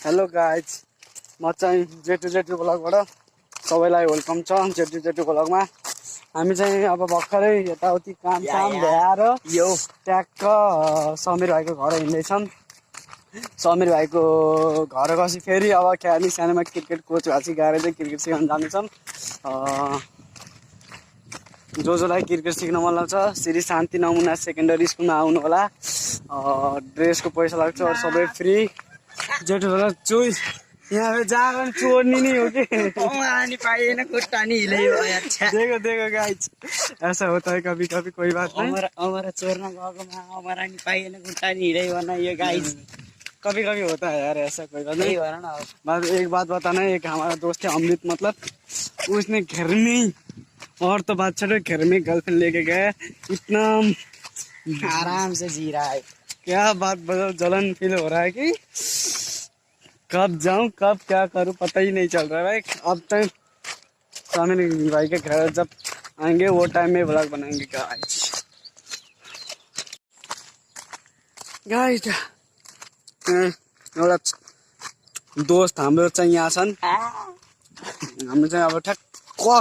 Hello guys, म चाहिँ जेटु ब्लगबाट सबैलाई वेलकम छ। जेटु ब्लगमा हामी चाहिँ अब भर्खरै यताउति काम भ्याएर यो ट्याक्क समीर भाइको घर हिँड्दैछन्। समीर भाइको घर गएपछि फेरि अब खेल्ने सानोमा क्रिकेट कोच भाषी गएर चाहिँ क्रिकेट सिकाउन जानेछन्। जसलाई क्रिकेट सिक्न मन लाग्छ श्री शान्ति नमुना सेकेन्डरी स्कुलमा आउनु होला। ड्रेसको पैसा लाग्छ और सबै फ्री। जेठो चोइस यहाँ जहाँ चोर्नी नहीं हो कि पाइएन खुट्टा नहीं हिले देखो गाइस, ऐसा होता है कभी कभी, कोई बात नहीं। हमारा चोरना गएकोमा हमारा नि पाइएन खुट्टा नहीं हिले भन्न यो गाइस कभी कभी होता है यार, ऐसा कोई बात नहीं। भन न बस एक बात बताना, एक हमारा दोस्त है अमृत, मतलब उसने घर में, और तो बात छोड़ो, घर में गर्लफ्रेंड लेके गया, इतना आराम से जी रहा है। क्या बात बताओ, जलन फील हो रहा है कि कब जाऊं कब क्या करूं पता ही नहीं चल रहा है भाई। अब तक समीर भाई के घर जब आएंगे वो टाइम में व्लॉग बनाएंगे। गाइस एउटा दोस्त हाम्रो चाहिँ यहाँ छन्। हाम्रो चाहिँ अब ठ्याक्क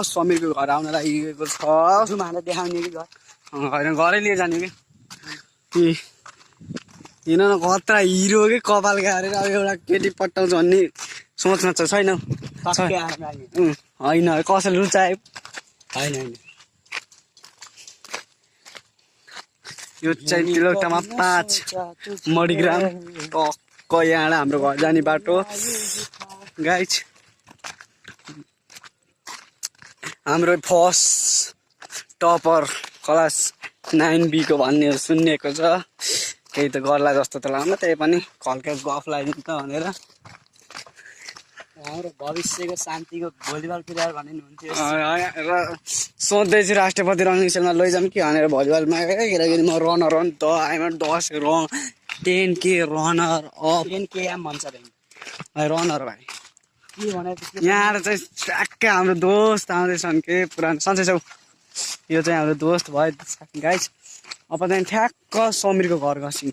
समीरको घर आउन लागेको छ। जुमाले देखाउने कि घर होइन, घरै लिएर जाने कि हिँड न, कत्रा हिरो कि कपाल गाडेर अब एउटा केटी पट्टाउँछ भन्ने सोचमा त छैन। होइन कसैले रुचायो होइन यो चाहिँ तिलोटामा 5 मणिग्राम टक्क यहाँ हाम्रो घर जाने बाटो। गाइज हाम्रो फर्स्ट टपर क्लास 9B को भन्ने सुनिएको छ। केही त गर्ला जस्तो त लाग्न, त्यही पनि हल्का गफ लगाइदिनु त भनेर। हाम्रो भविष्यको शान्तिको भलिबल प्लेयर भन्ने हुन्थ्यो र सोध्दैछु राष्ट्रपति रनिङ सेलमा लैजाउँ कि भनेर भलिबलमा, किनकि म रनर हो नि त। आइमा 10 run 10K runner of 10K भन्छ रनर भाइ। के भने यहाँ चाहिँ ट्याक्कै हाम्रो दोस्त आउँदैछन् के पुरानो सन्चै छौ। यो चाहिँ हाम्रो दोस्त भयो गाइस। अब चाहिँ ठ्याक्क समीरको घर गसिन्।